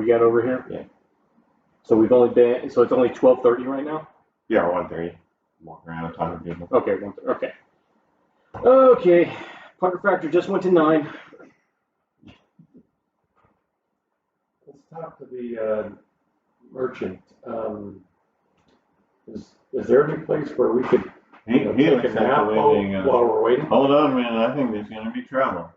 you got over here? Yeah. So we've only been, so it's only 12:30 right now? Yeah, 1:30. Walking around talking to people. Okay, 1:30. Okay. Okay. Pucker factor just went to 9. Let's talk to the merchant. Is there any place where we could He take looks a at nap the while window and goes, we're waiting? hold on a minute, I think there's going to be trouble.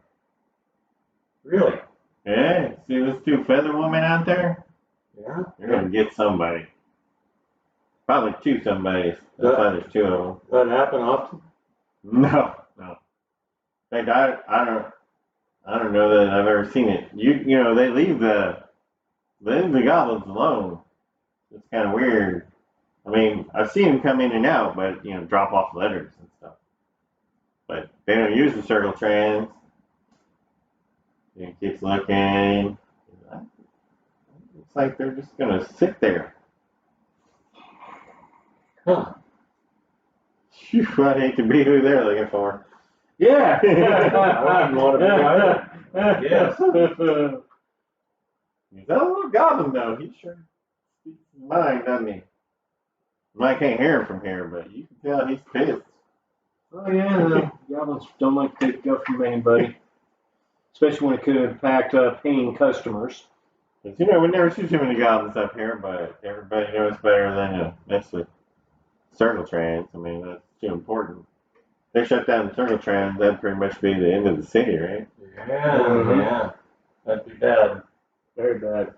Really? Yeah, see those 2 feather women out there? Yeah. They're going to get somebody. Probably 2 somebodies. That's why there's 2 of them. That happen often? No. In fact, I don't know that I've ever seen it. You know, they leave the goblins alone. It's kind of weird. I mean, I've seen them come in and out, but, you know, drop off letters and stuff. But they don't use the circle trans. He keeps looking. It's like they're just going to sit there. Huh. Phew, I'd hate to be who they're looking for. Yeah. I wouldn't want to be either. Yes. He's a little goblin, though. He sure speaks his mind, doesn't he? Well, I can't hear him from here, but you can tell he's pissed. Oh, yeah. The goblins don't like to take guff from anybody. Especially when it could impact paying customers. But, you know, we never see too many goblins up here, but everybody knows better than to mess with circle trans. I mean, that's too important. They shut down the circle trans, that'd pretty much be the end of the city, right? Yeah. That'd be bad. Very bad.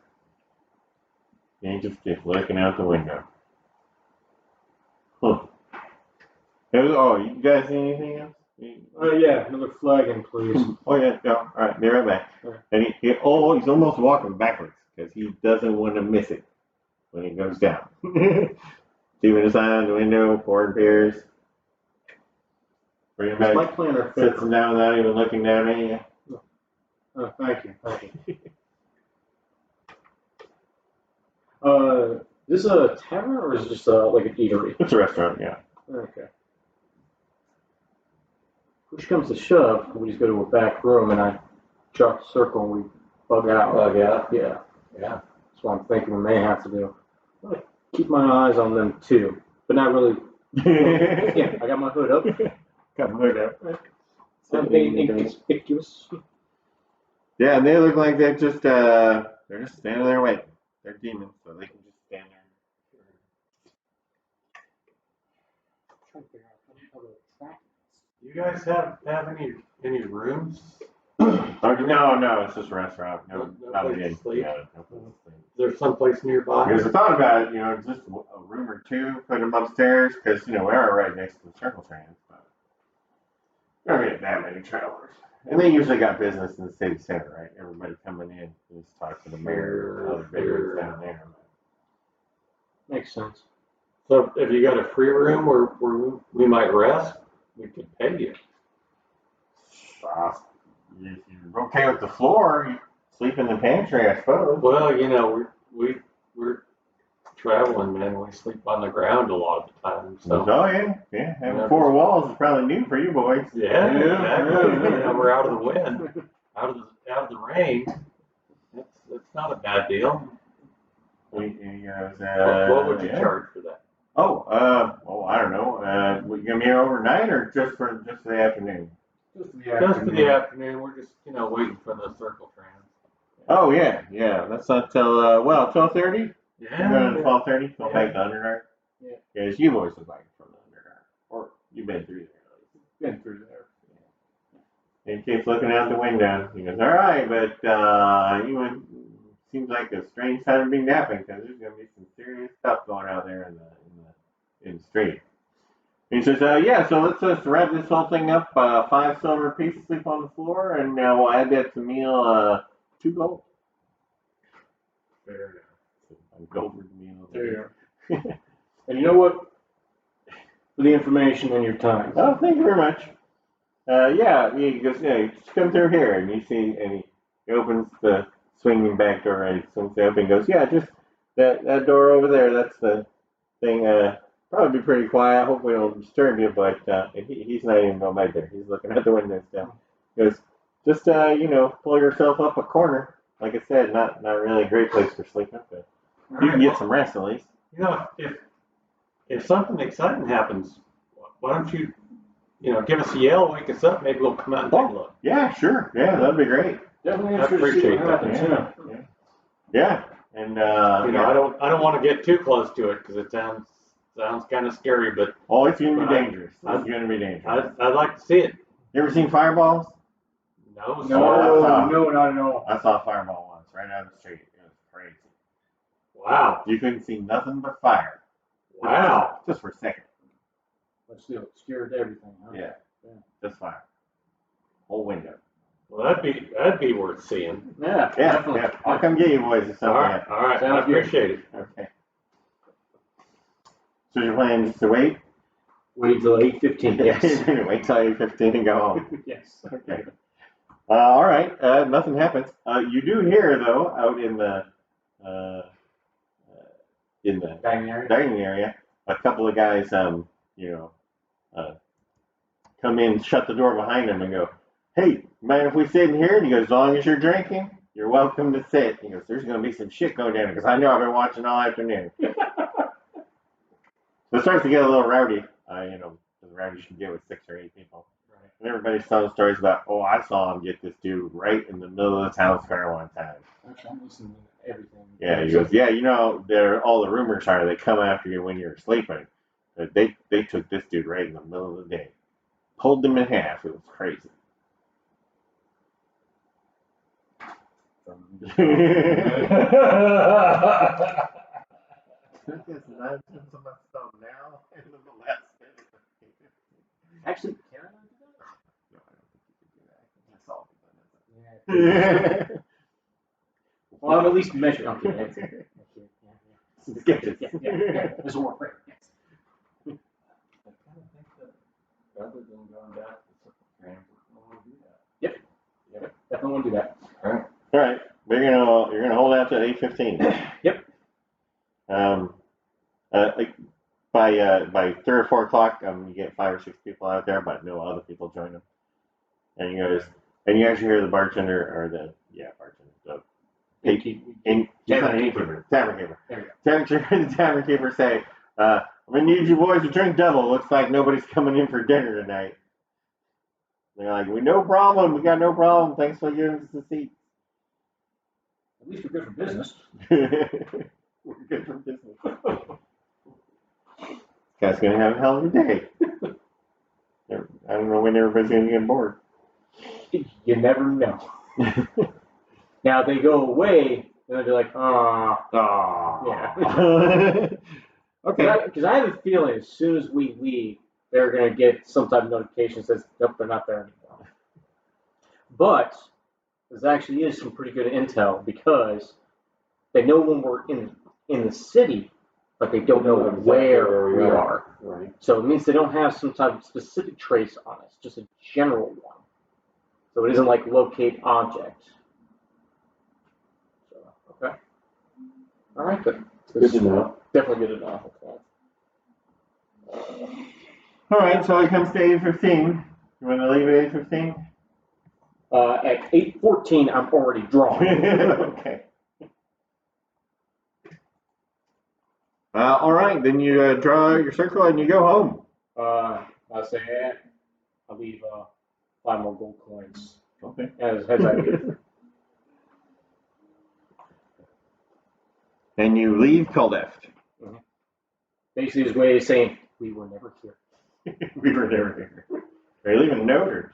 He just keeps looking out the window. Huh. You guys see anything else? Yeah, another flagon, please. Oh, yeah, no. All right, be right back. All right. And he's almost walking backwards because he doesn't want to miss it when he goes down. Keeping his eye on the window, pouring beers. Bring him back. My planner Sits him down without even looking down at you. Oh, thank you. Is this a tavern or is it just like an eatery? It's a restaurant, yeah. Okay. Push comes to shove, we just go to a back room and I chalk a circle and we bug out. Bug out? Yeah. Yeah. That's what I'm thinking we may have to do. I keep my eyes on them too, but not really. Yeah, I got my hood up. Got my hood up. Something inconspicuous. Yeah, and they look like they're just standing there waiting. They're demons, so they can just stand there. You guys have any rooms? No, it's just a restaurant. No place to sleep? Yeah, no place to sleep. Is there someplace nearby? Because I thought about it, you know, just a room or 2, put them upstairs, because, you know, we are right next to the circle trans, but we don't get that many travelers. And they usually got business in the city center, right? Everybody coming in, you just talk to the mayor and other business down there. Makes sense. So if you got a free room where we might rest, we could pay you. If you're okay with the floor, you sleep in the pantry, I suppose. Well, you know, we're traveling, man. We sleep on the ground a lot of the time. So. Oh yeah. Having 4 walls is probably new for you boys. Yeah, exactly. Yeah, we're out of the wind, out of the rain. It's not a bad deal. What would you charge for that? I don't know. Will you come here overnight or just for the afternoon? Just for the afternoon. We're just waiting for the circle trans. Oh yeah. That's not till 12:30. Yeah. 12:30. Go back to Underdark. Yeah. Because you boys are back from Underdark, or you've been through there. Been through there. Yeah. And he keeps looking out the window. He goes, "All right, but seems like a strange time to be napping because there's going to be some serious stuff going out there in the street." He says, "Yeah, so let's just wrap this whole thing up. 5 silver pieces sleep on the floor, and we'll add that to meal 2 gold." Fair enough. Gold meal. There you go. And you know what? For the information and your time. Oh, thank you very much. He goes, "Yeah, just come through here," and you see, and he opens the swinging back door, and he swings it open and goes, "Yeah, just that door over there, that's the thing, probably be pretty quiet, I hope we don't disturb you," but he's not even going back there, he's looking out the window still. He goes, "Just, pull yourself up a corner, like I said, not really a great place for sleeping, but you can get some rest at least. You know, if something exciting happens, why don't you give us a yell, wake us up, maybe we'll come out and take a look. Yeah, sure. Yeah, that'd be great. Definitely I appreciate that. Yeah. And I don't want to get too close to it because it sounds kind of scary, but oh, it's gonna be dangerous. It's gonna be dangerous. I'd like to see it. You ever seen fireballs? No, No, not at all. I saw a fireball once right out of the street. It was crazy. Wow. You couldn't see nothing but fire. Wow. Just for a second. But still, it scared everything, huh? Yeah. Just fire. Whole window. Well, that'd be worth seeing. Yeah, definitely. Yeah. I'll come get you boys if something happens. All right. Sounds I appreciate it. Okay. So your plan is to wait? Wait till 8:15. Yes. Wait till 8:15 and go home. Yes. Okay. All right. Nothing happens. You do hear though out in the dining area, a couple of guys come in, shut the door behind them, and go, "Hey, mind if we sit in here?" And he goes, "As long as you're drinking, you're welcome to sit." He goes, "There's going to be some shit going down because I know I've been watching all afternoon." So it starts to get a little rowdy. The rowdy you get with 6 or 8 people. Right. And everybody's telling stories about, oh, I saw him get this dude right in the middle of the town square one time. Actually, I'm listening to everything. Yeah, he goes, yeah, all the rumors are they come after you when you're sleeping. But they took this dude right in the middle of the day. Pulled him in half. It was crazy. Actually, can I not do that? No, I don't think you can do that. That's all we've done. Well, I'm at least measured. I'm kidding. Yeah. This will work great. Yes. I kind of think that rather than going back to the trains, we're going to do that. Yep. Definitely want to do that. All right. You're gonna hold out to 8:15. Yep. By 3 or 4 o'clock, you get 5 or 6 people out there, but no other people join them. And you actually hear the bartender or the tavern keeper. The tavern keeper say, "I'm gonna need you boys to drink double. Looks like nobody's coming in for dinner tonight." They're like, no problem. We got no problem. Thanks for giving us the seat. At least we're good for business. We're good for business. This guy's gonna have a hell of a day. I don't know when everybody's gonna get bored. You never know. Now, if they go away, then they'll be like, yeah. Okay. Because I have a feeling as soon as we leave, they're going to get some type of notification that says, nope, they're not there anymore. But there actually is some pretty good intel because they know when we're in the city, but they don't know where we are. Right. So it means they don't have some type of specific trace on us, just a general one. So it isn't like locate object. So, okay. All right, good. Good to know. Definitely good to know. All right, so it comes to 8:15. You want to leave at 8:15? At 8:14, I'm already drawn. Okay. All right, then you draw your circle and you go home. I say, I'll leave 5 more gold coins. Okay. As I leave. And you leave Kuldeft. Mm-hmm. Basically, his way of saying, we were never here. We were never here. Are you leaving a note or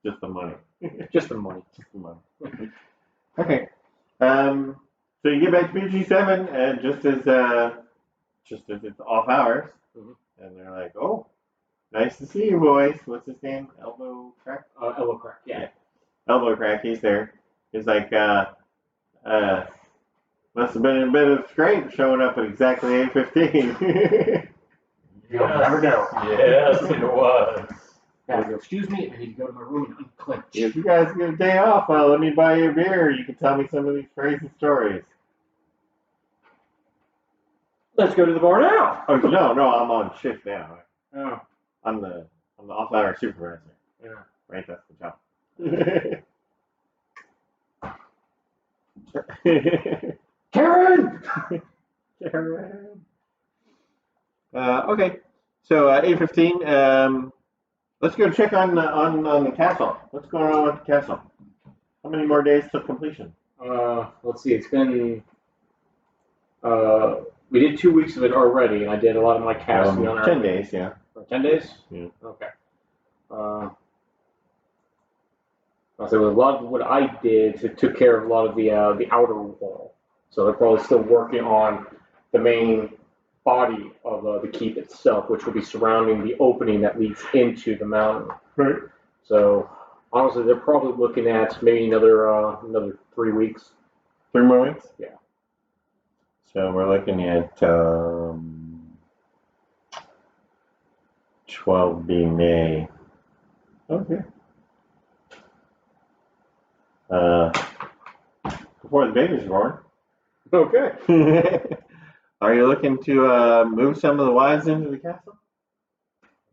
just the money? Just the money. Just the money. Okay. So you get back to BG7 and just as it's off hours, and they're like, "Oh, nice to see you, boys. What's his name? Elbow Crack? Elbow Crack. Yeah. Elbow Crack. He's there. He's like, must have been a bit of scrape showing up at exactly 8:15. You'll never know. Yes, it was. Now, excuse me, I need to go to my room and unclench. If you guys get a day off, let me buy you a beer. You can tell me some of these crazy stories. Let's go to the bar now. Oh no, I'm on shift now. Oh. I'm the off-hour supervisor. Yeah. Right, that's the job. Karen! Karen. Okay. So 8:15. Let's go check on the castle. What's going on with the castle? How many more days to completion? Let's see. It's been. We did 2 weeks of it already, and I did a lot of my casting on 10 days, yeah. 10 days? Yeah. Okay. I'll say with a lot of what I did, it took care of a lot of the outer wall. So they're probably still working on the main body of the keep itself, which will be surrounding the opening that leads into the mountain. Right. So honestly, they're probably looking at maybe another 3 weeks. 3 more weeks? Yeah. So we're looking at 12B May. Okay. Before the baby's born. Okay. Are you looking to move some of the wives into the castle?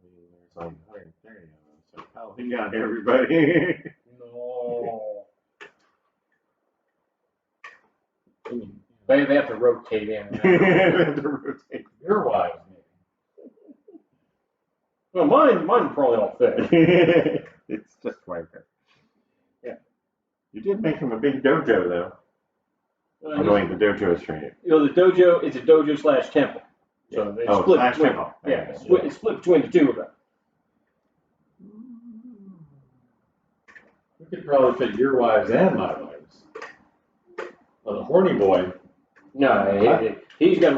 There's like 130 of them, so how he got everybody? No. They have to rotate in. Your wives, Well, mine probably all fit. It's just right there. Yeah. You did make him a big dojo, though. Wait, the dojo is for you. The dojo is a dojo / temple. So it's split / between, temple. Yeah, it's split between the two of them. We could probably fit your wives and my wives. Well, the horny boy. No, he's got to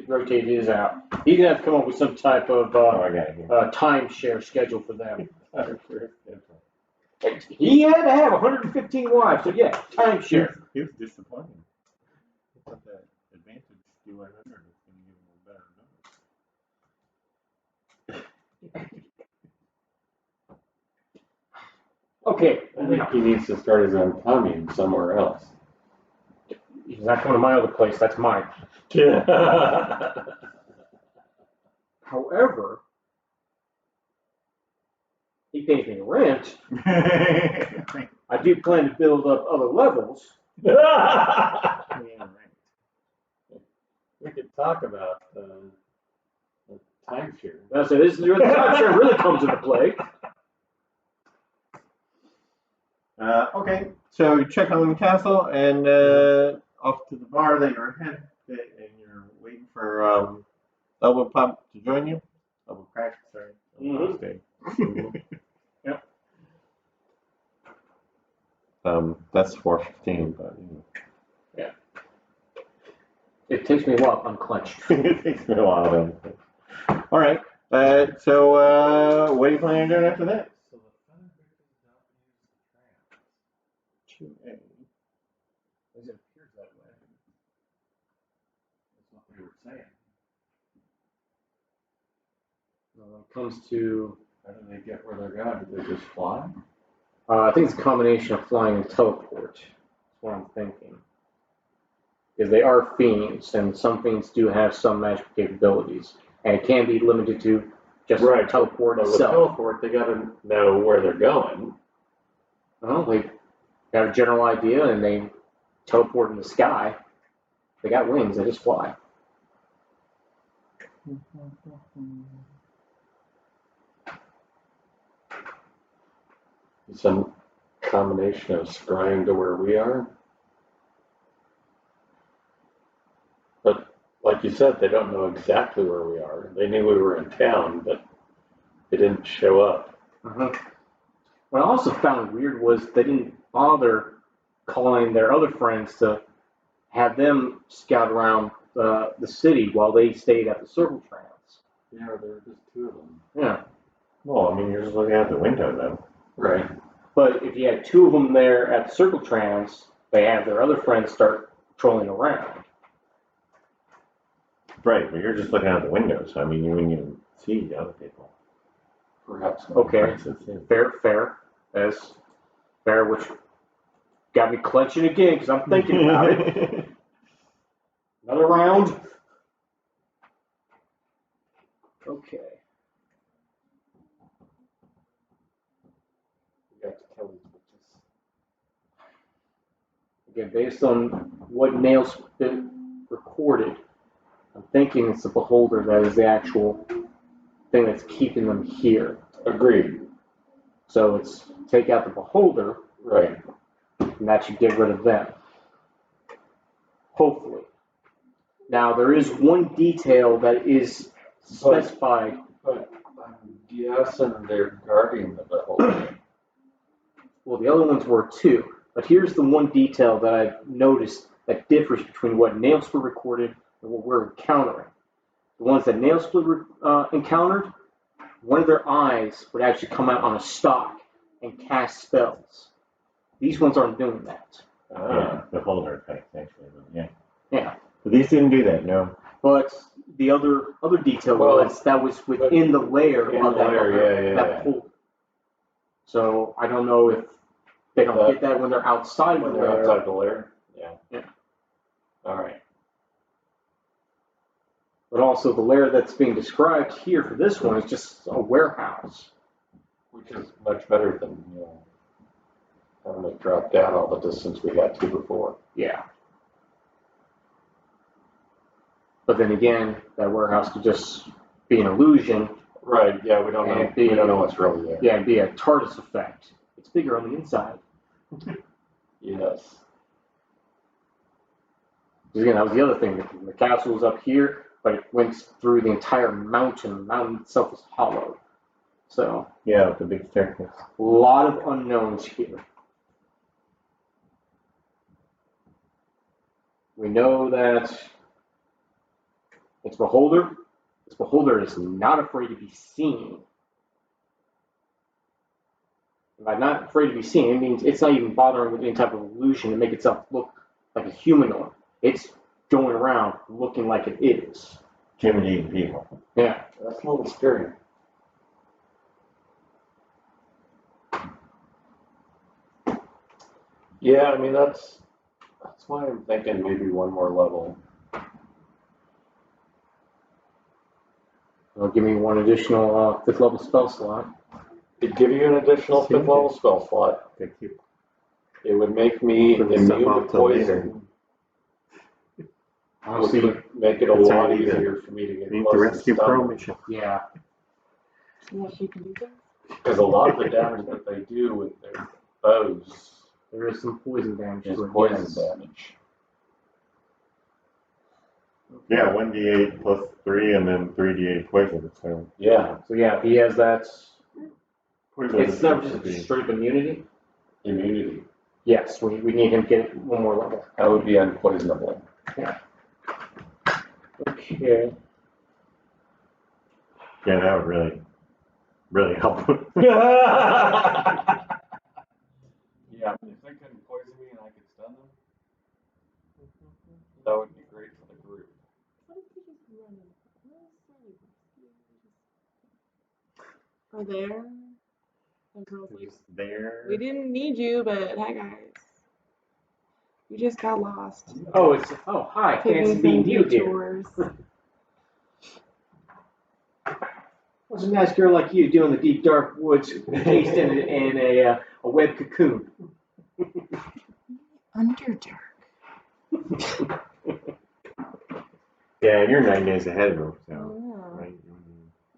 rotate his out. He's going to have to come up with some type of timeshare schedule for them. He had to have 115 wives, so yeah, timeshare. He was disappointed. He thought that advantage D100 was going to give him a better number. Okay. I think he needs to start his own commune somewhere else. He's not coming to my other place, that's mine. However, he pays me rent. I do plan to build up other levels. We could talk about timeshare. So this is where the timeshare really comes into play. Okay, so you check on the castle and off to the bar that you're headed, and you're waiting for Elbow Pop to join you. Elbow Crack, sorry. Mm-hmm. Yep. That's 4:15, but you know. Yeah. It takes me a while to unclench. It takes me a while then. All right. So what are you planning on doing after that? So the fun victims don't use the trams. 2A. As it appears that way. That's what we were saying. When it comes to, How do they get where they're going? Do they just fly? I think it's a combination of flying and teleport. That's what I'm thinking. Because they are fiends, and some fiends do have some magical capabilities, and it can be limited to just teleport But with itself. teleport, they got to know where they're going. Well, they have a general idea, and they teleport in the sky. They got wings; they just fly. Some combination of scrying to where we are. But like you said, they don't know exactly where we are. They knew we were in town, but they didn't show up. Uh-huh. What I also found weird was they didn't bother calling their other friends to have them scout around the city while they stayed at the circle trams. Yeah, there were just two of them. Yeah. Well, I mean, you're just looking out the window, though. Right. But if you had two of them there at the circle trams, they have their other friends start patrolling around. Right, but you're just looking out the window, so I mean, you wouldn't even see the other people. Perhaps. Okay. Fair. As fair, which got me clenching again because I'm thinking about it. Another round. Okay. We got to kill these bitches. again, based on what Nail's been recorded, I'm thinking it's the beholder that is the actual thing that's keeping them here. Agreed. So it's take out the beholder, Right. and that should get rid of them. Hopefully. Now, there is one detail that is specified. But I'm guessing they're guarding the beholder. Well, the other ones were too. But here's the one detail that I've noticed that differs between what Nailsplit recorded and what we're encountering. The ones that Nailsplit encountered, one of their eyes would actually come out on a stalk and cast spells. These ones aren't doing that. Yeah, the holder effect, actually. Yeah. Yeah. But these didn't do that, no. But the other detail was that was within the layer of that beholder. So I don't know if they don't get that when they're outside When the they're layer. outside the lair? Yeah. Yeah. All right. But also the layer that's being described here for this one is just a warehouse. Which is much better than, having to drop down all the distance we had to before. Yeah. But then again, that warehouse could just be an illusion. Right, yeah, we don't know. We don't know what's really there. Yeah, it'd be a TARDIS effect. It's bigger on the inside. Yes. Again, that was the other thing. The castle was up here, but it went through the entire mountain. The mountain itself is hollow. So, Yeah, with the big staircase. a lot of unknowns here. We know that it's Beholder. This Beholder is not afraid to be seen. By not afraid to be seen, it means it's not even bothering with any type of illusion to make itself look like a humanoid. It's going around looking like it is. Intimidating people. Yeah. That's a little scary. Yeah, I mean, that's why I'm thinking maybe one more level. It'll give me one additional 5th level spell slot. It'd give you an additional 5th level spell slot. Thank you. It would make me Put this immune stuff to off till later. poison. Honestly, Which would make it a That's lot how you easier for me to get Need close to to rescue stun Pro them. mission. yeah. Yes, you can do that. Because a lot of the damage that they do with their bows There is some poison damage is to it. poison Yes. damage. Yeah, 1d8 plus 3 and then 3d8 poison. So Yeah, So yeah, he has that. poison It's is not supposed to just be. straight up immunity. immunity. Yes, we need him to get one more level. That would be unpoisonable. Okay. Yeah, that would really, really help. Yeah, if they couldn't poison me and I could stun them, that would be great for the group. What if we just run in? Are there? And girls like, Just there. we didn't need you, but hi guys. We just got lost. Hi, Taking fancy some being you here. detours. What's a nice girl like you doing in the deep dark woods, encased in a web cocoon? Underdark. Yeah, you're 9 days ahead of them, so. Oh, Right?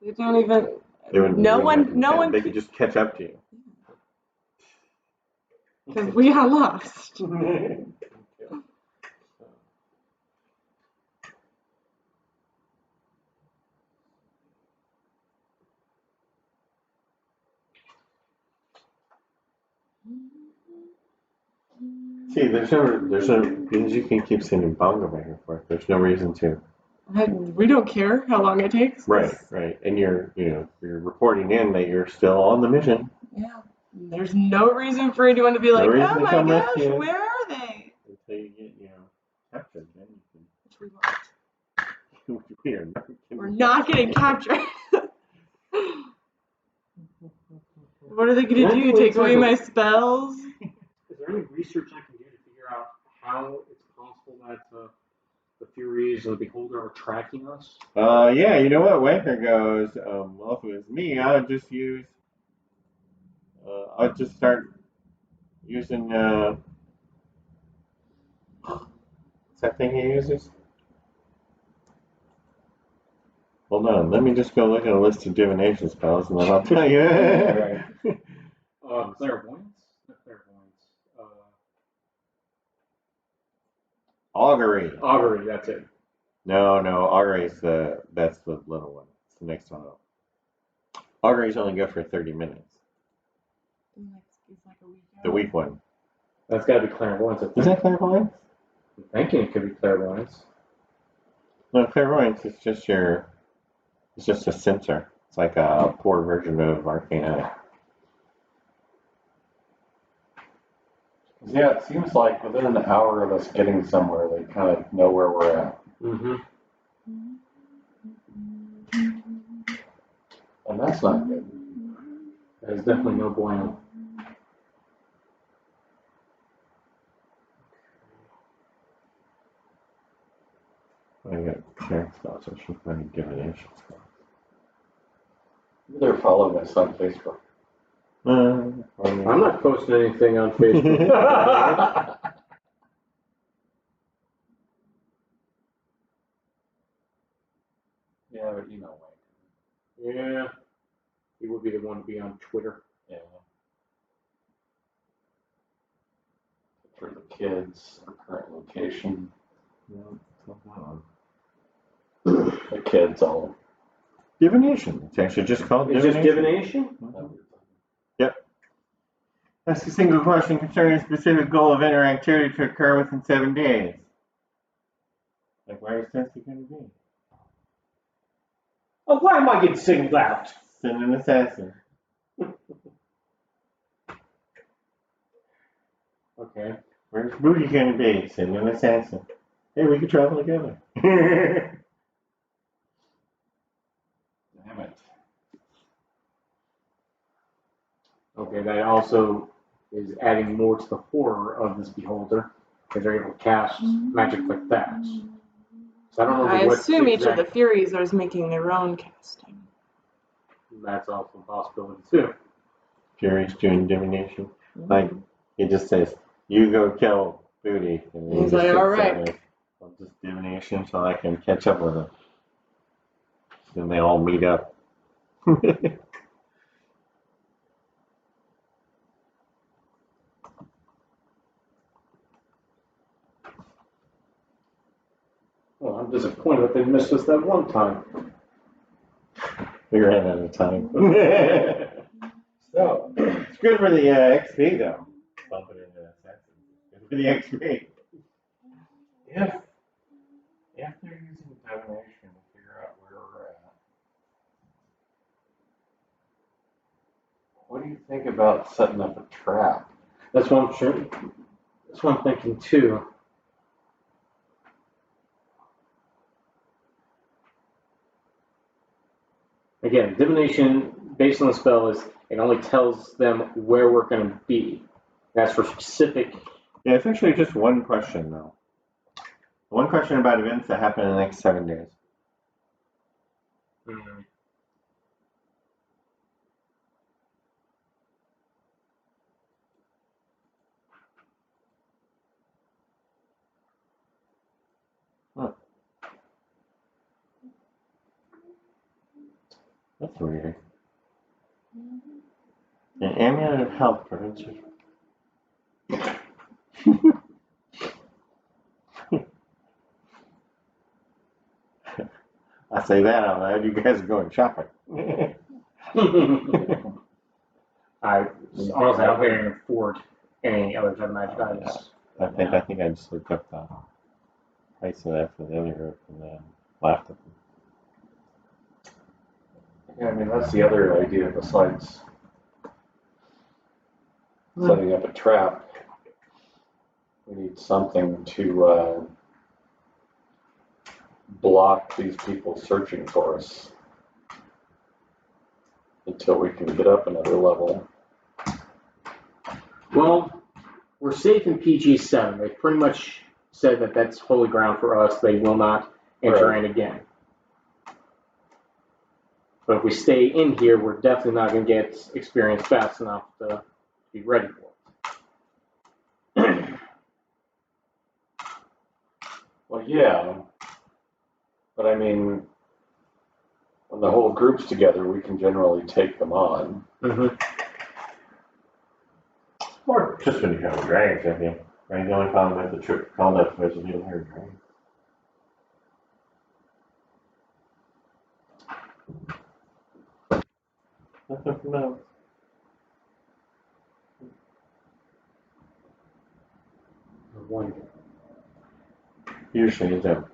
they don't even. They wouldn't No do one. nothing No with one. that. They could just catch up to you. Because we got lost. See, there's no, because you can keep sending bongo back and forth. There's no reason to. We don't care how long it takes. Right. And you're reporting in that you're still on the mission. Yeah. There's no reason for anyone to be like, reason oh to my come gosh, rescue us." where are they? Until you get, captured. Then Which we won't. we are not We're not getting captured. What are they going to do? Take away my spells? Is there any research I can do to figure out how it's possible that the Furies and the Beholder are tracking us? Yeah, you know what? Wanker goes, well, if it was me, I'd just start using, What's that thing he uses? Hold on, let me just go look at a list of divination spells and then I'll tell you. Right. Clairvoyance? Not clairvoyance. Augury. Augury, that's it. No, Augury's that's the little one. It's the next one up. Augury's only good for 30 minutes. It's like a week out. The weak one. That's got to be clairvoyance. I think. Is that clairvoyance? I'm thinking it could be clairvoyance. No, clairvoyance is just it's just a sensor. It's like a poor version of Arcana. Yeah, it seems like within an hour of us getting somewhere, they kind of know where we're at. Mm-hmm. And that's not good. That is definitely no bueno. I got cleric spells. I should find divination spells. They're following us on Facebook. I'm not posting anything on Facebook. Yeah, but you know, Wayne. Yeah. He would be the one to be on Twitter. Yeah. For the kids, our current location. The kids all. Divination. It's actually just called It's divination. just divination? Yep. Ask a single question concerning a specific goal of interactivity to occur within 7 days. Like, where is Sensi going to be? Oh, why am I getting singled out? Send an assassin. Okay. Where's Booty going to be? Send an assassin. Hey, we could travel together. Damn it. Okay, that also is adding more to the horror of this beholder, because they're able to cast magic like that. So I don't know I what assume each of the exact- Furies are making their own casting. That's also a possibility too. Fury's doing divination. Like, he just says, you go kill Booty. And He's just like, sits all there right. and I'll just divination until I can catch up with him. Then they all meet up. Well, I'm disappointed that they missed us that one time. We ran out of time. So, It's good for the XP though. Bump it into assassin. Good for the XP. if they're using divination to figure out where we're at, what do you think about setting up a trap? That's what I'm sure. That's what I'm thinking too. Again, divination based on the spell is it only tells them where we're going to be. That's for specific. Yeah, it's actually just one question though. One question about events that happen in the next 7 days. Huh. That's weird. An amulet of health prevents you. I say that out loud. You guys are going shopping. I honestly, I don't think I can afford any other type of magic items. I think I just looked up the price of that for the other group and then laughed at them. Yeah, I mean, that's the other idea besides setting up a trap. We need something to block these people searching for us until we can get up another level. Well, we're safe in PG-7. They pretty much said that that's holy ground for us. They will not enter Right. in again. But if we stay in here, we're definitely not going to get experience fast enough to be ready for it. Well, yeah. But I mean, when the whole group's together, we can generally take them on. Mm-hmm. Or just when you have dragons, I think. Right? The only problem with the trip called up was you didn't hear dragons. Nothing from those. One. Usually ends up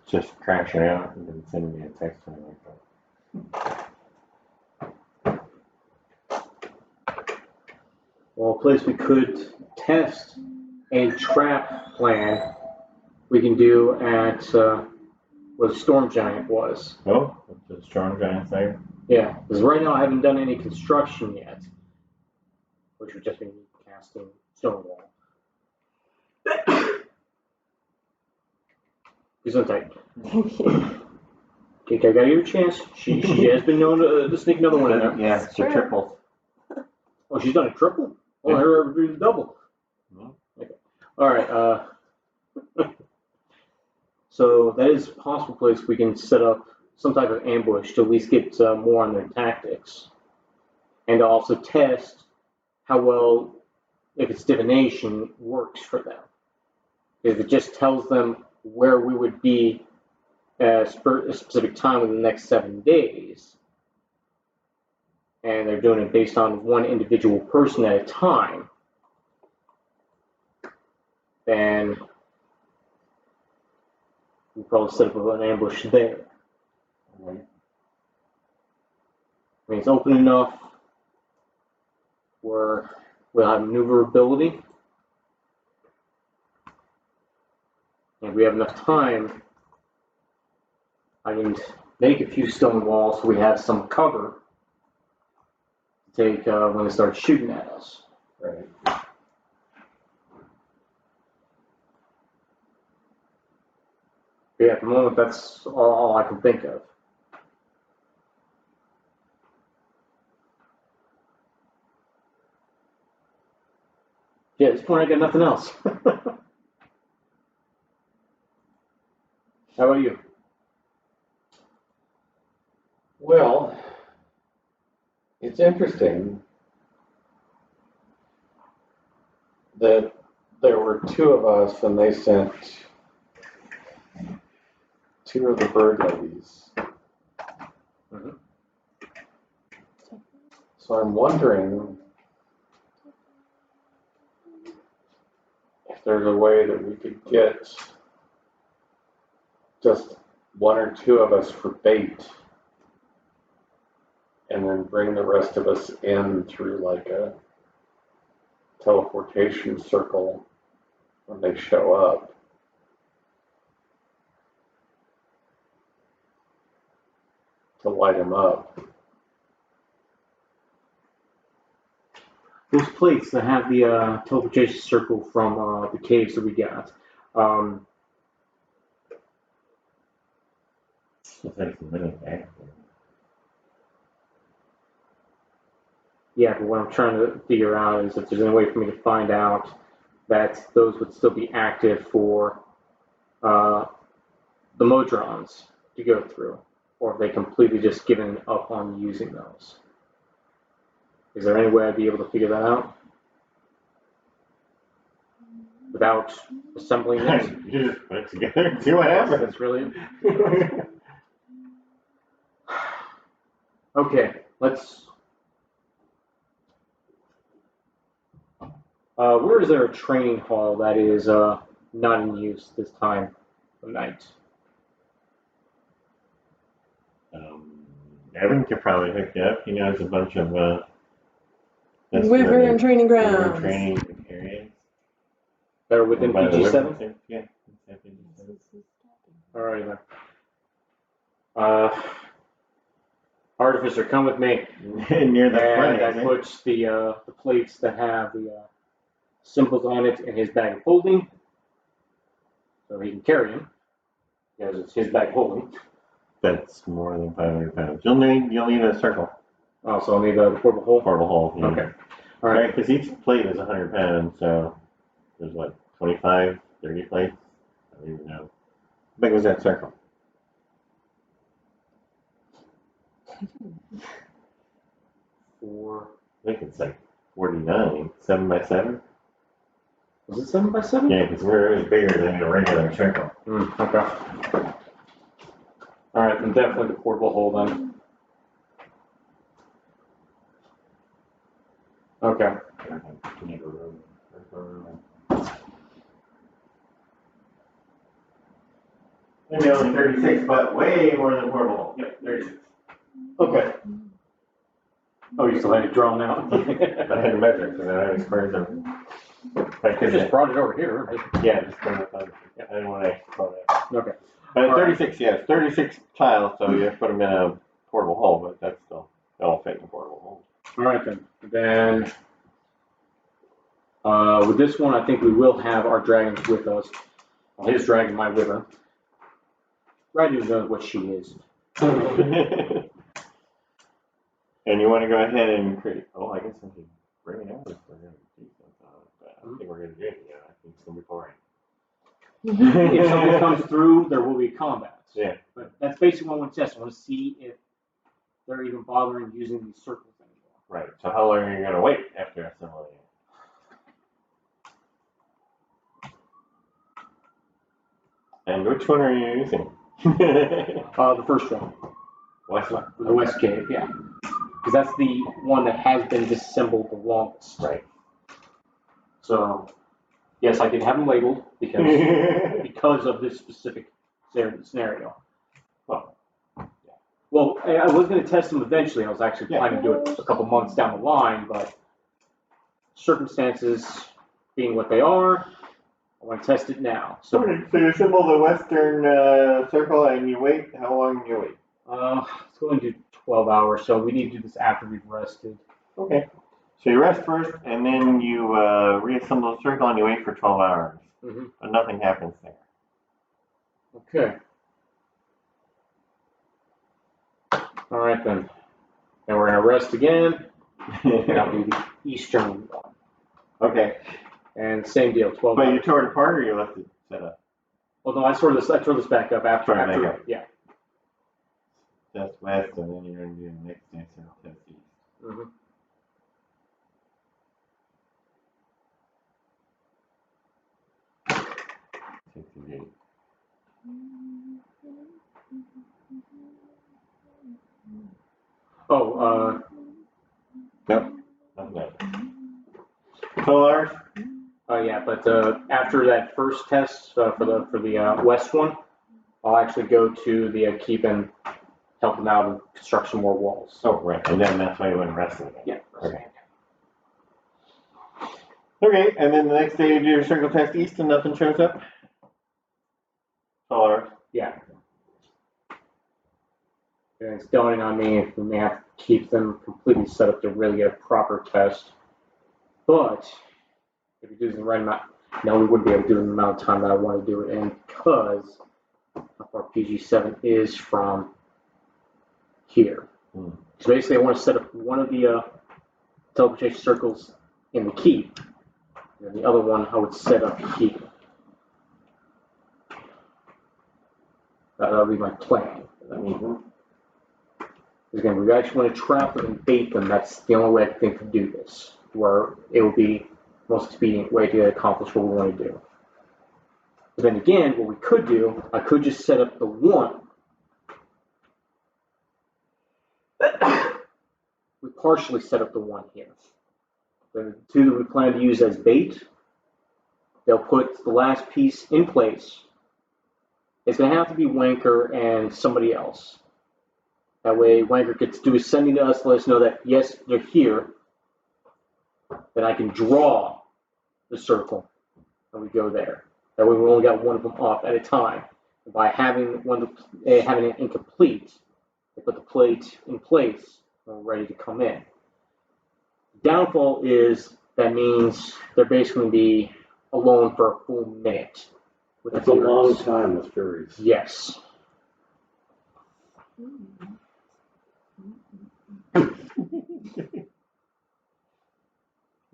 just crashing out and then sending me a text or something like that. Well, a place we could test a trap plan we can do at where the storm giant was. Oh, the storm giant there. Yeah, because right now I haven't done any construction yet, which would just be casting stone wall. He's on tight. Okay, I gotta give her a chance. She has been known to sneak another one in there. Yeah, it's a triple. Oh, she's done a triple? Oh, I heard her do the double. No. Okay. All right. So that is a possible place we can set up some type of ambush to at least get more on their tactics, and to also test how well, if it's divination, works for them. If it just tells them where we would be at a specific time within the next 7 days, and they're doing it based on one individual person at a time, then we'll probably set up an ambush there. Right. I mean, it's open enough where we'll have maneuverability, and if we have enough time, I can make a few stone walls so we have some cover to take when they start shooting at us. Right. But yeah, at the moment, that's all I can think of. Yeah, at this point, I got nothing else. How about you? Well, it's interesting that there were two of us and they sent two of the bird ladies. Mhm. So I'm wondering if there's a way that we could get just one or two of us for bait and then bring the rest of us in through like a teleportation circle when they show up. To light them up. Those plates that have the teleportation circle from the caves that we got. Looks like some really bad. Yeah, but what I'm trying to figure out is if there's any way for me to find out that those would still be active for the Modrons to go through, or if they completely just given up on using those. Is there any way I'd be able to figure that out without assembling it? You just put it together and see what happens. That's really it. Okay, let's. Where is there a training hall that is not in use this time of night? Evan could probably hook you up. He knows a bunch of Wyvern training grounds. training areas. That are within By the PG7? Wyvern, yeah. Alright then. Artificer, come with me. Near the front. And I put the plates that have the symbols on it in his bag of holding, so he can carry them, because it's his bag of holding. That's more than 500 pounds. You'll need a circle. Oh, so I'll need the portable hole? Portable hole. Yeah. Okay. Alright. Right, because each plate is 100 pounds, so there's what, 25, 30 plates? I don't even know. big was that circle? Four. I think it's like 49, 7 by 7. Was it 7 by 7? Yeah, because it was bigger than a regular circle. Okay. All right, then definitely the portable hole then. Okay. Maybe only 36, but way more than portable hole. Yep, 36. Okay. Oh, you still had it drawn out. I had to measure it because I had squares of. I just brought it over here. Yeah, just put it on. I didn't want to call that. Okay. But All 36, yes, 36 tiles, so you have to put them in a portable hole, but that's still, they'll fit in a portable hole. All right then. Then with this one, I think we will have our dragons with us. Well, his dragon, my river. Ryder knows what she is. And you want to go ahead and create, I guess I should bring it out if we're going to do something, but I don't think we're going to do it yet. I think it's going to be boring. If something comes through, there will be combat. Yeah. But that's basically what I want to test. I want to see if they're even bothering using these circles anymore. Right, so how long are you going to wait after assimilating? And which one are you using? The first one. West one? The West Cave, yeah. Because that's the one that has been disassembled the longest. Right. So, yes, I did have them labeled because of this specific scenario. Well, I was going to test them eventually. I was actually planning to do it a couple months down the line, but circumstances being what they are, I want to test it now. So, Okay, so you assemble the western circle and you wait. How long do you wait? it's going to do 12 hours, so we need to do this after we've rested. Okay. So you rest first, and then you reassemble the circle and you wait for 12 hours. Mm-hmm. But nothing happens there. Okay. All right then. And we're going to rest again, and I'll do the eastern one. Okay. And same deal, 12 But hours. you tore it apart or you left it set up? Well, no, I tore this back up after. Tore it back up. Yeah. Just west, and then you're going to do the next day, so test east. Mm-hmm. Oh, Nope. Nothing else. 12 hours? yeah, but after that first test for the west one, I'll actually go to the keep and help them out and construct some more walls. Oh, right. And then that's why you went resting again. Yeah. Okay. Okay, and then the next day you do your circle test east and nothing shows up? 12 hours? Yeah. And it's dawning on me if we may have to keep them completely set up to really get a proper test. But if we do this in the right amount, no, we wouldn't be able to do it in the amount of time that I want to do it in because how far PG7 is from here. So basically, I want to set up one of the teleportation circles in the keep, and the other one I would set up here. That'll be my plan. Mm-hmm. Again, we actually want to trap them and bait them. That's the only way I think to do this, where it will be the most expedient way to accomplish what we want to do. But then again, what we could do, I could just set up the one. We partially set up the one here. The two that we plan to use as bait, they'll put the last piece in place. It's going to have to be Wanker and somebody else. That way, Wanker gets to do his sending to us, let us know that, yes, they're here. Then I can draw the circle, and we go there. That way, we only got one of them off at a time. And by having having it incomplete, they put the plate in place, and we're ready to come in. Downfall is that means they're basically going to be alone for a full minute. That's a long time with furries. Yes.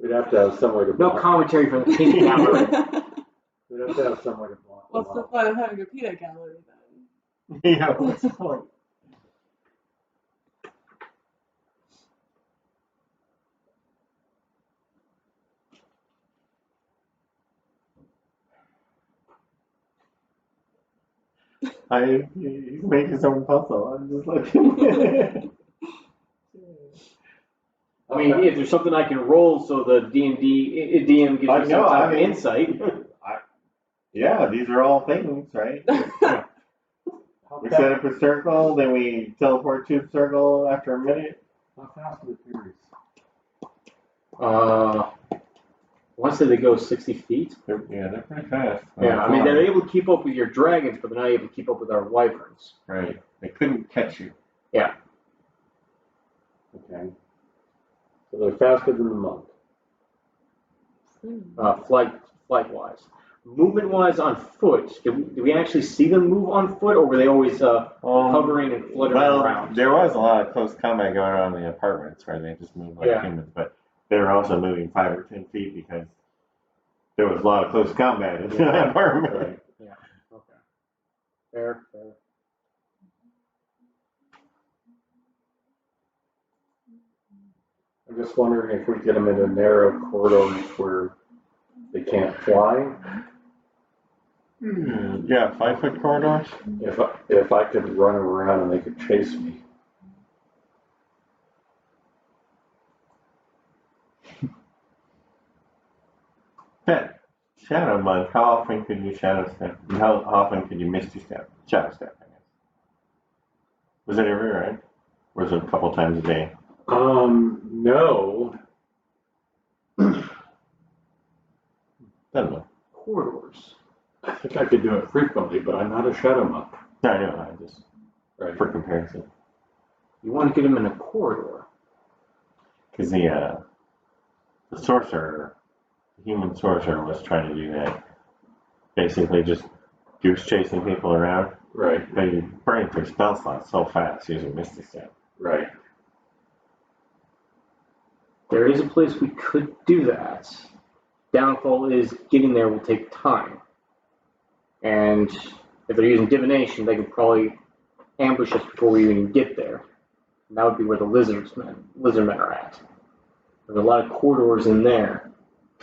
We'd have to have somewhere to No commentary from the pink gallery. We'd have to have some way to block them What's the out. fun of having a peanut gallery then? Yeah, what's the point? He's making his own puzzle. I'm just looking. I mean, if there's something I can roll so the D&D DM gives me some type of insight. Yeah, these are all things, right? How We fast, set up a circle, then we teleport to the circle after a minute. how fast are the fairies? Once they go 60 feet. They're pretty fast. Yeah, I mean, they're able to keep up with your dragons, but they're not able to keep up with our wyverns. Right. They couldn't catch you. Okay. So they're faster than the monk. Flight-wise. Movement-wise on foot, do we actually see them move on foot, or were they always hovering and fluttering around? There was a lot of close combat going on in the apartments where they just moved like humans, but they were also moving 5 or 10 feet because there was a lot of close combat in that apartment. Right. Yeah. Okay. Fair. I'm just wondering if we get them into narrow corridors where they can't fly. Yeah, 5-foot corridors. If I could run around and they could chase me. That shadow monk, how often could you shadow step? How often could you misty step? Shadow step, I guess. Was it every right? Or was it a couple times a day? No. Doesn't know. Corridors. I think I could do it frequently, but I'm not a shadow monk. No, I know. I just Right. for comparison, You want to get them in a corridor. because the sorcerer, the human sorcerer, was trying to do that. Basically, just goose chasing people around. Right. But you burn through spell slots so fast using Misty Step. Right. There is a place we could do that. Downfall is getting there will take time. And if they're using divination, they could probably ambush us before we even get there. And that would be where the lizard men are at. There's a lot of corridors in there.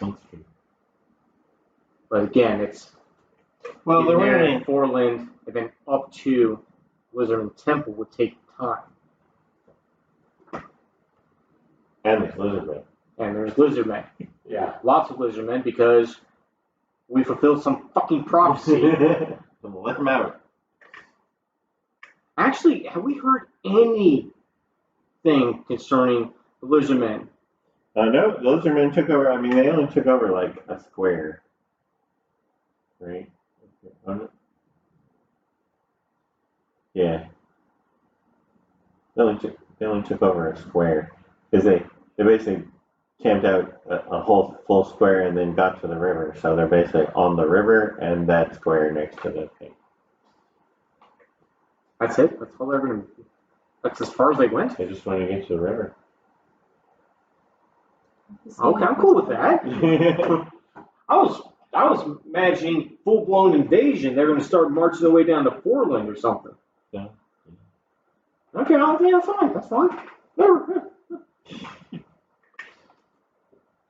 That's true. But again, it's Well, there there weren't in any. Foreland and then up to Lizardman Temple would take time. And there's Lizardman. And there's lizard men. Yeah. Lots of lizard men because we fulfilled some fucking prophecy. Then let them out. Actually, have we heard anything concerning the lizard men? No, Lizardmen took over. I mean, they only took over like a square. Right? Yeah. They only took over a square. Because they basically camped out a whole full square and then got to the river. So they're basically on the river and that square next to the thing. That's it? That's all they're going to. That's as far as they went? They just want to get to the river. Okay, I'm cool with that. I was imagining full blown invasion. They're going to start marching their way down to Foreland or something. Yeah. Okay, yeah, fine. That's fine. Whatever.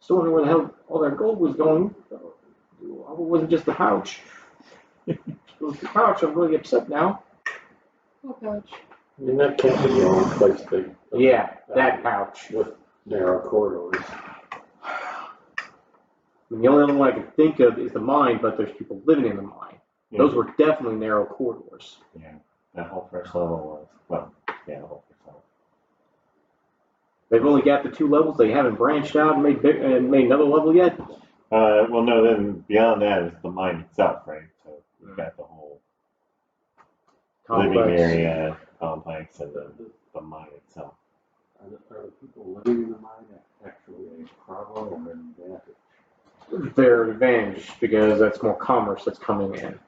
Still wondering where the hell all that gold was going. It wasn't just the pouch. It was the pouch. I'm really upset now. Oh, gosh. I mean, that can't be the only place they. Yeah, that pouch. With narrow corridors. I mean, the only other one I can think of is the mine, but there's people living in the mine. Yeah. Those were definitely narrow corridors. Yeah. That whole first level was, well, yeah, the whole first level. They've only got the 2 levels. They haven't branched out and made another level yet. Well, no, then beyond that is the mine itself, right? So you've got the whole living Complex. area complex and the mine itself. Are the people living in the mine actually a problem or an advantage? They're advantaged because that's more commerce that's coming in.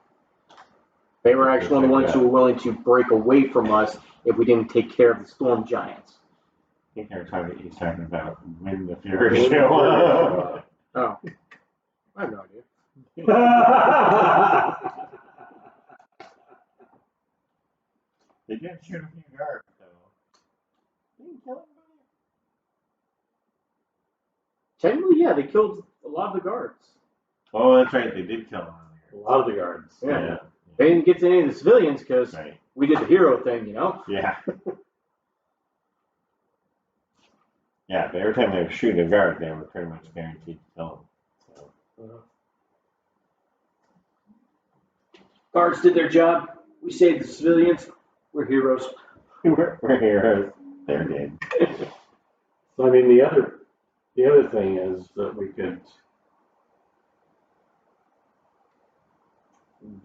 They were actually one of the ones who were willing to break away from us if we didn't take care of the storm giants. I think he's talking about when the Fury show up. Oh, I have no idea. They did shoot a few guards, though. They didn't kill anybody. Technically, yeah, they killed a lot of the guards. Oh, that's right. They did kill them A lot of the guards. Yeah. They didn't get to any of the civilians because Right. we did the hero thing, you know? Yeah. Yeah, but every time they were shooting a guard, they were pretty much guaranteed to kill them. So. Guards did their job. We saved the civilians. We're heroes. We're heroes. They're dead. So I mean, the other thing is that we could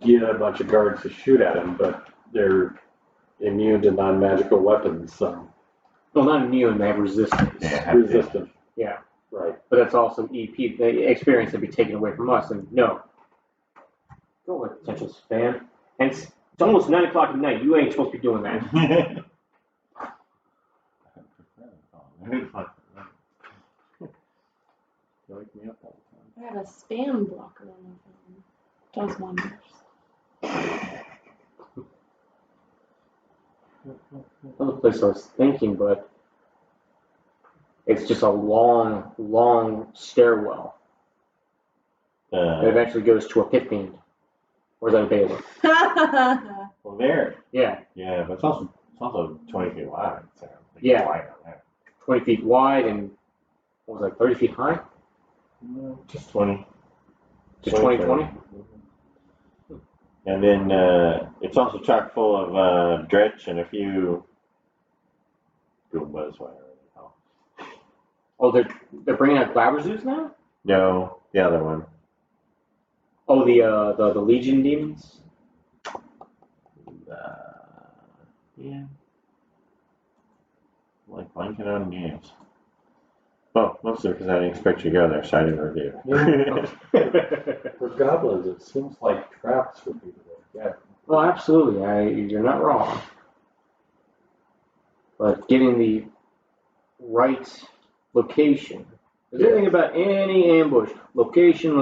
get a bunch of guards to shoot at him, but they're immune to non-magical weapons, so Well, not immune, they have resistance. Yeah. resistant. Yeah. Right. But that's also EP, the experience that be taken away from us. And no. Go away, potential spam. And it's almost 9 o'clock at night. You ain't supposed to be doing that. You wake me up all the I have a spam blocker on my phone. Does wonders. Another place I was thinking, but it's just a long, long stairwell that eventually goes to a pit fiend. Or is that a bailiff? Well, there. Yeah, Yeah, but it's also 20 feet wide. So Yeah. Wide on there. 20 feet wide and, what was that, 30 feet high? No, just 20. Just 20. And then it's also chock full of dredge and a few goombas, whatever they call. Oh, they're bringing out Glaberzoos now? No, the other one. Oh, the Legion demons? Yeah. Like blanking on names. Well, mostly because I didn't expect you to go there, so I didn't review. For goblins, it seems like traps would be the way. Yeah. Well, absolutely. You're not wrong. But getting the right location. There's anything about any ambush. Location.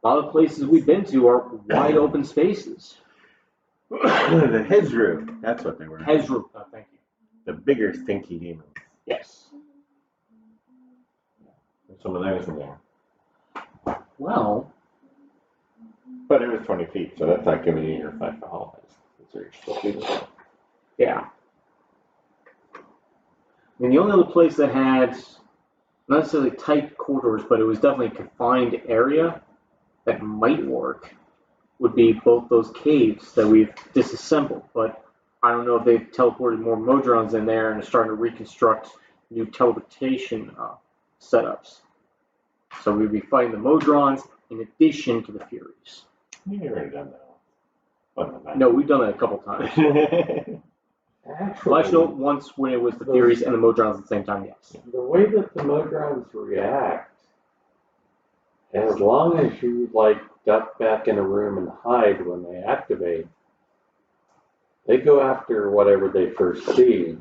A lot of places we've been to are wide open spaces. The Hezru, that's what they were. Hezru. Oh, thank you. The bigger stinky demons. Yes. There's some of those in there. Well, But it was 20 feet, so that's not giving you your 5 foot hallways. So you're still feet away. yeah. I mean, the only other place that had not necessarily tight corridors, but it was definitely a confined area that might work would be both those caves that we've disassembled. But I don't know if they've teleported more Modrons in there and are starting to reconstruct new teleportation setups. So we'd be fighting the Modrons in addition to the Furies. You've already done that. Well, No, we've done that a couple times. Well, actually, no, once when it was the Furies and the Modrons at the same time, yes. The way that the Modrons react, as long as you duck back in a room and hide when they activate, they go after whatever they first see.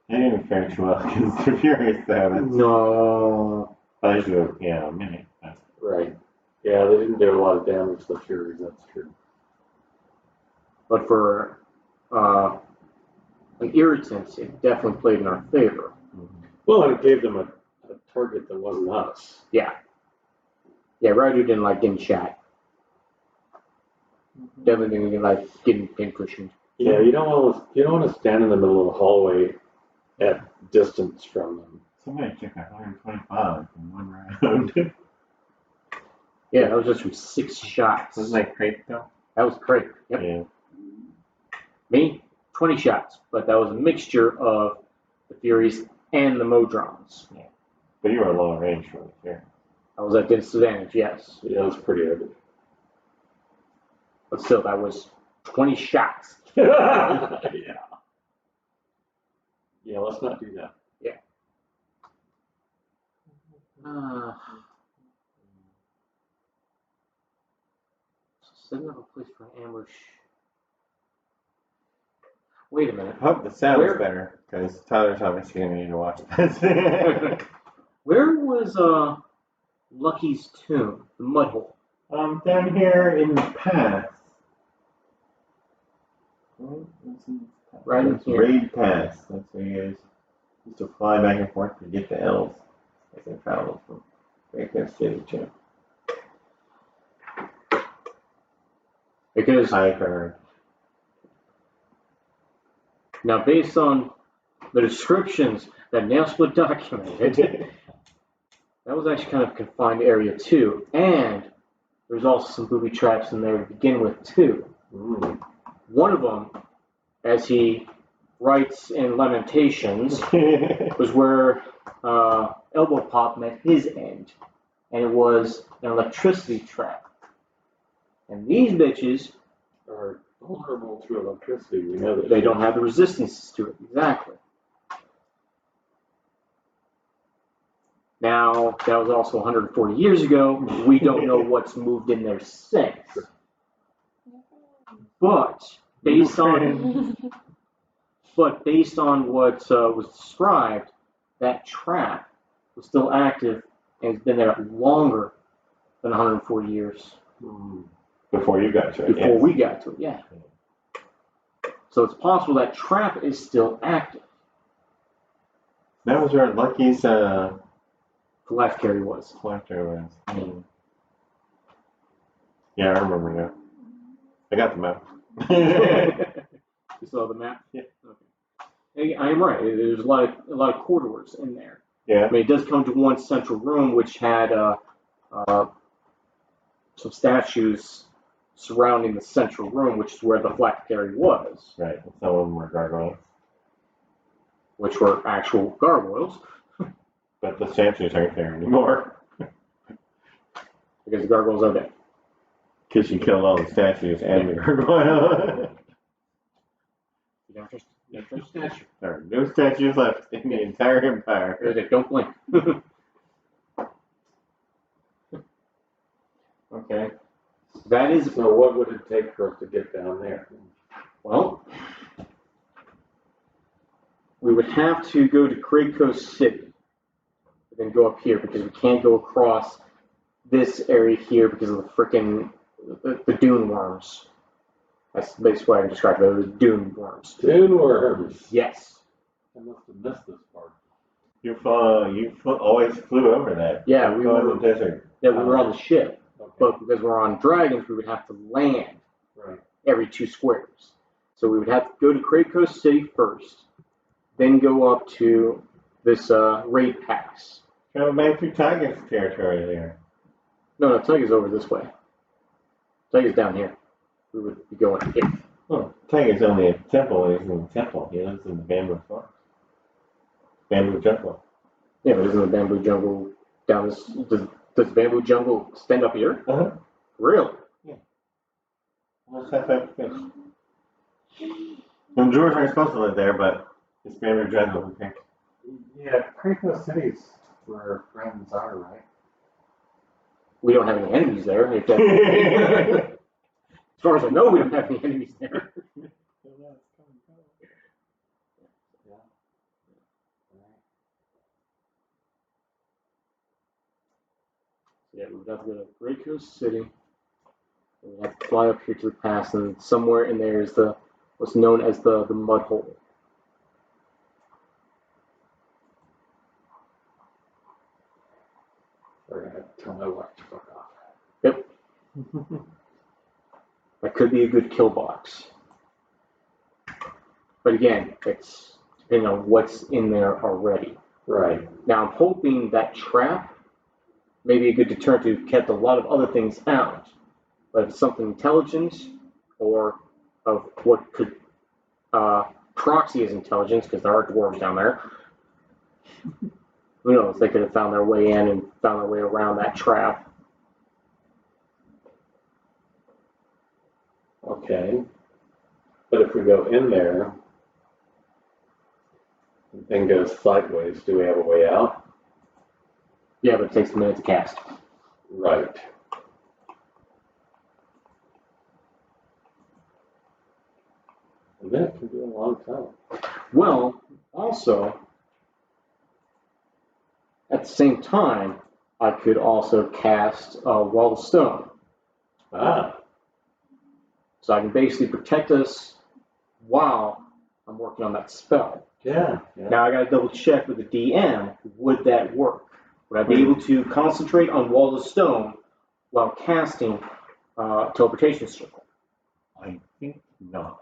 They didn't fare too well against the Furies, though. That's No. probably a minute. Right. Yeah, they didn't do a lot of damage to the Furies, that's true. But for an irritant, it definitely played in our favor. Well, and it gave them a target that wasn't us. Yeah. Yeah, Ryder didn't like getting shot. Definitely didn't like getting pincushioned. Yeah, you don't want to stand in the middle of the hallway at distance from them. Somebody took 125 in one round. Yeah, that was just from 6 shots. Wasn't that crepe, though? That was great. Yep. Yeah. Me, 20 shots, but that was a mixture of the Furies and the Modrons. Yeah. But you were long range from it, yeah. I was at disadvantage, yes. Yeah, it was pretty heavy. But still, that was 20 shots. Yeah. Yeah, let's not do that. Yeah. Setting up a place for an ambush. Wait a minute. I hope the sound's Where- better, because Tyler's obviously going to need to watch this. Where was Lucky's tomb? The mud hole. Down here in the pass. Right in That's here. Raid Pass. That's where you guys used to fly back and forth to get the elves as they traveled from Great Coast City to Because Highcard. now, based on the descriptions that Nailsplit documented, that was actually kind of a confined area too. And there's also some booby traps in there to begin with too. One of them, as he writes in Lamentations, was where Elbow Pop met his end, and it was an electricity trap. And these bitches Are vulnerable to electricity. We know that. they don't have the resistance to it exactly. Now that was also 140 years ago. We don't know what's moved in there since. But based on what was described, that trap was still active and has been there longer than 140 years Before you got to it. before we got to it. Yeah. So it's possible that trap is still active. That was where Lucky's Phylactery was. collector was. Yeah, I remember now. I got the map. You saw the map? Yeah. Okay. I am right. There's a lot of corridors in there. Yeah. I mean, it does come to one central room, which had some statues surrounding the central room, which is where the phylactery was, Right. Some of them were gargoyles. which were actual gargoyles, But the statues aren't there anymore. because the gargoyles are dead. Because you killed all the statues and the gargoyle. You don't trust statue. There are no statues left in the entire empire. They don't blink. Okay. That is, So what would it take for us to get down there? well, we would have to go to Great Coast City, and then go up here, because we can't go across this area here because of the frickin' the dune worms. That's basically what I described it. The dune worms. Dune worms. Yes. I must have missed this part. You always flew over that. Yeah, we go in were. the desert. Yeah, we were on the ship, Okay. but because we're on dragons, we would have to land Right. every 2 squares. So we would have to go to Great Coast City first, then go up to this raid pass. Travel back through Tiger's territory there. No, Tiger's over this way. Tiger's down here. We would be going here. Oh, Tiger's only a temple. He's in the temple. He lives in the bamboo forest. Bamboo jungle. Yeah, but isn't the bamboo jungle down this? Does the bamboo jungle extend up here? Uh-huh. Really? Almost halfway up the coast. And George aren't supposed to live there, but it's bamboo jungle, okay? Yeah, Kratos City's where our friends are, right? We don't have any enemies there. If that, as far as I know, we don't have any enemies there. Yeah, we would have to go to Great Coast City. We would have to fly up here to the pass, and somewhere in there is what's known as the mud hole. We're gonna tell my wife to fuck off. Yep. That could be a good kill box. But again, it's depending on what's in there already. Right. Now I'm hoping that trap may be a good deterrent to kept a lot of other things out. But if it's something intelligent or of what could proxy as intelligence, because there are dwarves down there. Who knows? They could have found their way in and found their way around that trap. Okay. But if we go in there, the thing goes sideways, do we have a way out? Yeah, but it takes a minute to cast. Right. And that can be a long time. Well, also, at at the same time, I could also cast Wall of Stone. Ah, So I can basically protect us while I'm working on that spell. yeah. Now I got to double check with the DM. Would that work? Would I be able to concentrate on Wall of Stone while casting Teleportation Circle? I think not.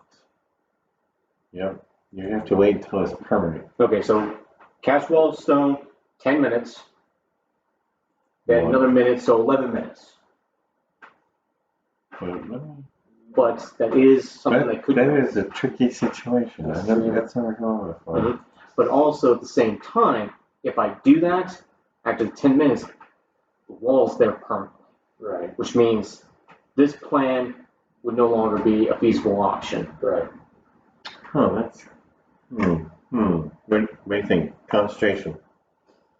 Yep. You have to wait until it's permanent. Okay, so cast Wall of Stone, 10 minutes. Then One. another minute, so 11 minutes. But that is something that could That work. is a tricky situation. That's never gone before. Mhm. But also at the same time, if I do that, after the 10 minutes, the wall's there permanently. Right. Which means this plan would no longer be a feasible option. Right. Huh, that's. What do you think? Concentration.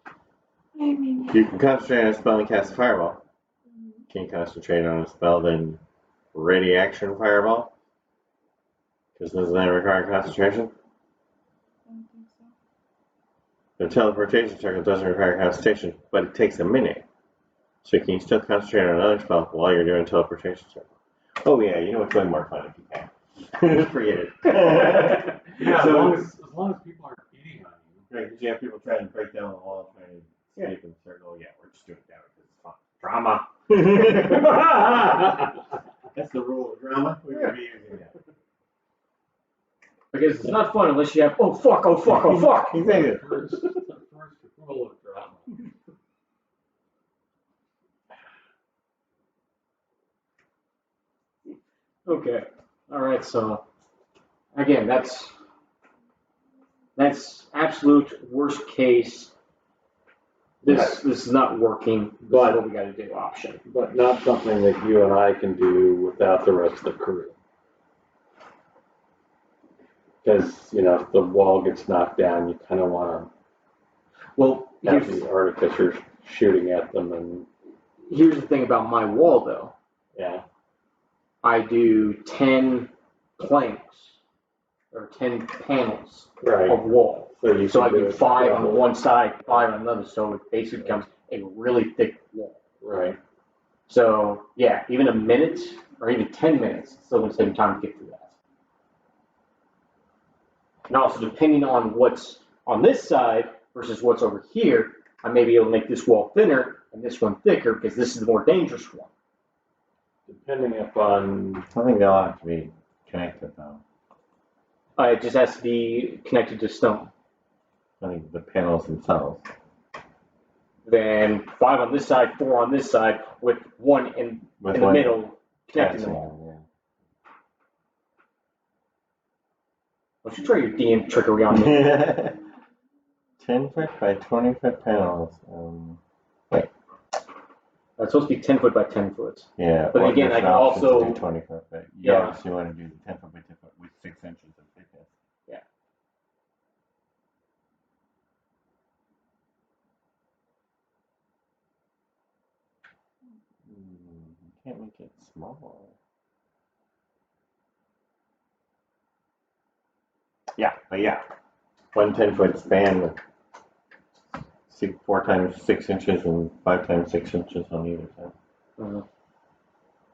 I mean, You can concentrate on a spell and cast a fireball. Can you concentrate on a spell, then ready action fireball? Because doesn't that require concentration? I don't think so. The teleportation circle doesn't require concentration, but it takes a minute. So can you still concentrate on another spell while you're doing teleportation circle? Oh yeah, you know what's way more fun if you can. Forget it. Yeah, So- as long as people aren't beating on you. Right, because you have people trying to break down the wall, trying to escape in the circle. Yeah, we're just doing it that way because it's fun. Drama. That's the rule of drama. We're going to be using that. Because it's not fun unless you have, oh fuck, oh fuck, oh fuck. Exactly. First rule of drama. Okay. Alright, so again, that's absolute worst case. This is not working, but what we gotta do option. But not something that you and I can do without the rest of the crew. Because, if the wall gets knocked down, you kind of want Well, to have the artificers shooting at them and, here's the thing about my wall though. yeah. I do 10 planks or 10 panels Right. of wall. So I can do it 5 on double. one side, 5 on another, so it basically becomes a really thick wall. Right. So yeah, even a minute or even 10 minutes, it's still gonna take time to get through that. And also depending on what's on this side versus what's over here, I may be able to make this wall thinner and this one thicker because this is the more dangerous one. Depending upon, I think they'll have to be connected though. It just has to be connected to stone. I think the panels themselves. Then 5 on this side, 4 on this side, with one in the middle connecting them all. Don't you try your DM trickery on me. 10-foot by 20-foot panels. It's supposed to be 10 foot by 10 foot. Yeah. But again, I can also 20-foot, but you Yeah. obviously want to do the 10-foot by 10-foot with 6 inches of thickness. Yeah. You can't make it smaller. Yeah, but yeah. One 10-foot span with 4 times 6 inches and 5 times 6 inches on either side. Mhm.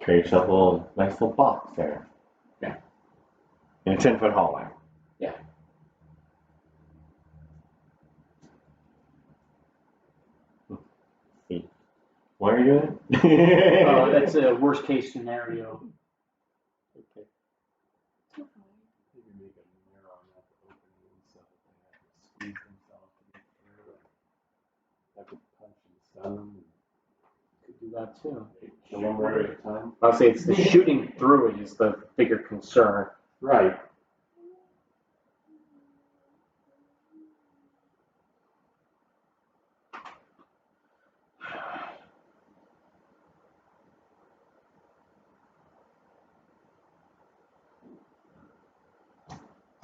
Create yourself a nice little box there. Yeah. In a 10-foot hallway. Yeah. See. What are you doing? That's a worst case scenario. Okay. maybe make a narrow enough opening so that they have to squeeze themselves to get through and have to punch and stun them Could do that too. and kill them one at a time. I'll say it's the shooting through it is the bigger concern. Right.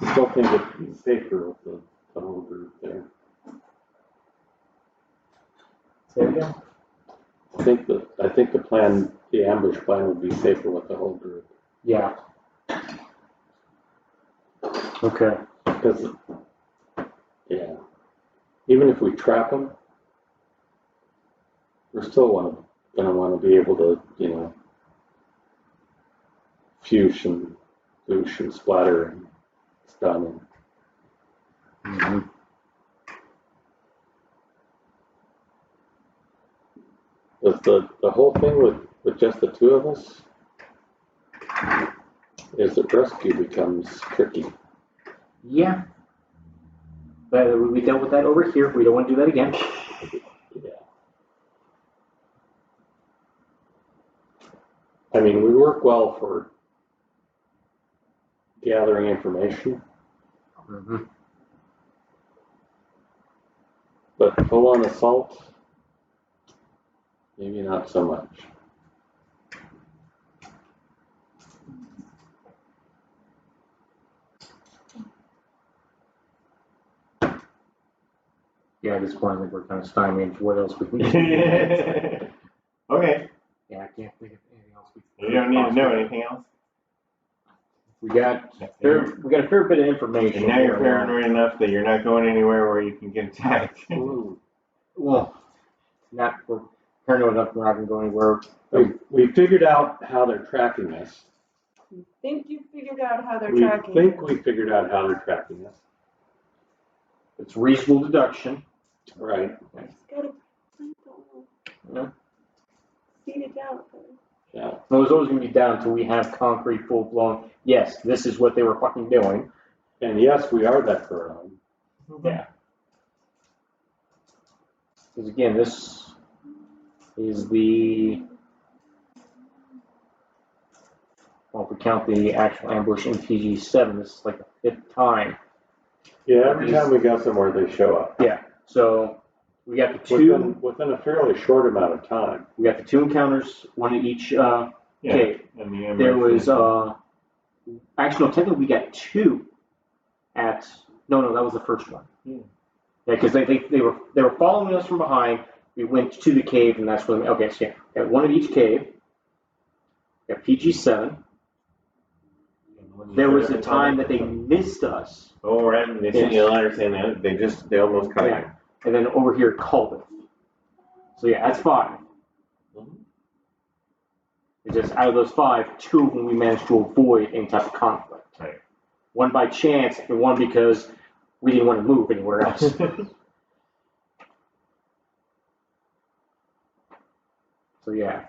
I still think it's safer with the whole group there. Say it again. I think the ambush plan would be safer with the whole group. Yeah. Okay. Because, yeah, even if we trap them, we're still going to want to be able to, fuche and boosh and splatter and stun. Mhm. Does the whole thing with just the two of us is that rescue becomes tricky. Yeah. But we dealt with that over here. We don't want to do that again. Yeah. I mean, we work well for gathering information, Mm-hmm. but full-on assault, maybe not so much. Yeah, at this point, I think we're kind of stymied for what else we can do. Okay. Yeah, I can't think of anything else. You don't need to know anything else. We got a fair bit of information. And now you're paranoid enough that you're not going anywhere where you can get attacked. Well, we're paranoid enough we're not going to go anywhere. We figured out how they're tracking us. You think you figured out how they're We tracking? think we figured out how they're tracking us. It's reasonable deduction. Right. I just gotta Yeah. feed it down. Yeah. No, it's always going to be down until we have concrete, full-blown, yes, this is what they were fucking doing. And yes, we are that paranoid. Yeah. Because again, this is well, if we count the actual ambush in PG-7, this is like the 5th time. Yeah, every time we go somewhere, they show up. Yeah. So we got the two within a fairly short amount of time. We got the 2 encounters, one in each cave. And There was actually no, technically we got 2 at no, that was the first one. Yeah. Yeah, because they were following us from behind. We went to the cave, and that's when okay, so yeah, got 1 at each cave. Got PG-7. There was a time that they missed us. Oh, right. And they sent you a letter saying that they almost caught you. And then over here, Culbeth. So yeah, that's 5. Mm-hmm. It's just out of those 5, 2 of them we managed to avoid any type of conflict. Right. 1 by chance, and 1 because we didn't want to move anywhere else. So yeah.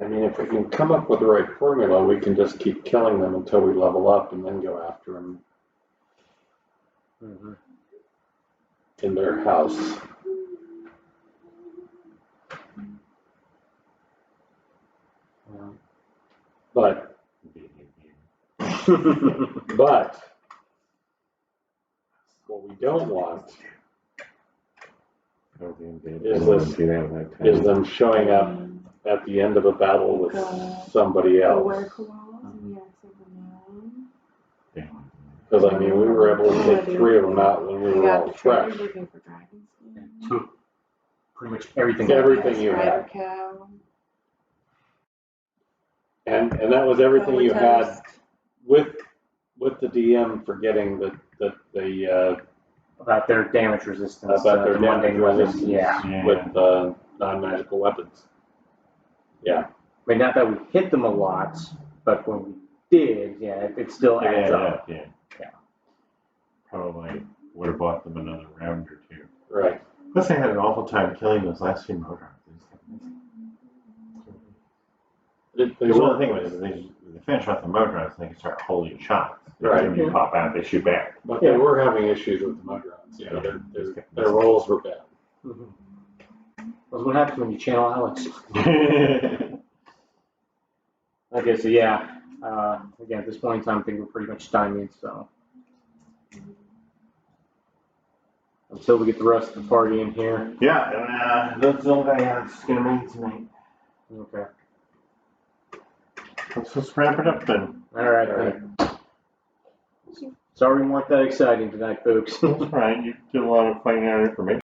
I mean, if we can come up with the right formula, we can just keep killing them until we level up and then go after them in their house. But what we don't want is them showing up at the end of a battle with somebody else. Because I mean, we were able to take 3 of them out when we were all fresh. Took pretty much everything. Everything you had. And that was everything you had with the DM forgetting that the about their damage resistance. about their damage resistance yeah. with non-magical weapons. Yeah. I mean, not that we hit them a lot, but when we did, yeah, it still adds up. Yeah. Probably would have bought them another round or 2. Right. Plus, they had an awful time killing those last 2 Modrons. Because one thing was, they finish off the Modrons and they can start holding shots. Right. When you pop out, they shoot back. But they were having issues with the Modrons. Yeah, their rolls were bad. That's what happens when you channel Alex. Okay, so yeah, again, at this point in time, I think we're pretty much stymied, so. Until we get the rest of the party in here. Yeah, and that's all I have going to make tonight. Okay. Let's wrap it up then. All right. Sorry we weren't that exciting tonight, folks. That's right. You did a lot of finding out information.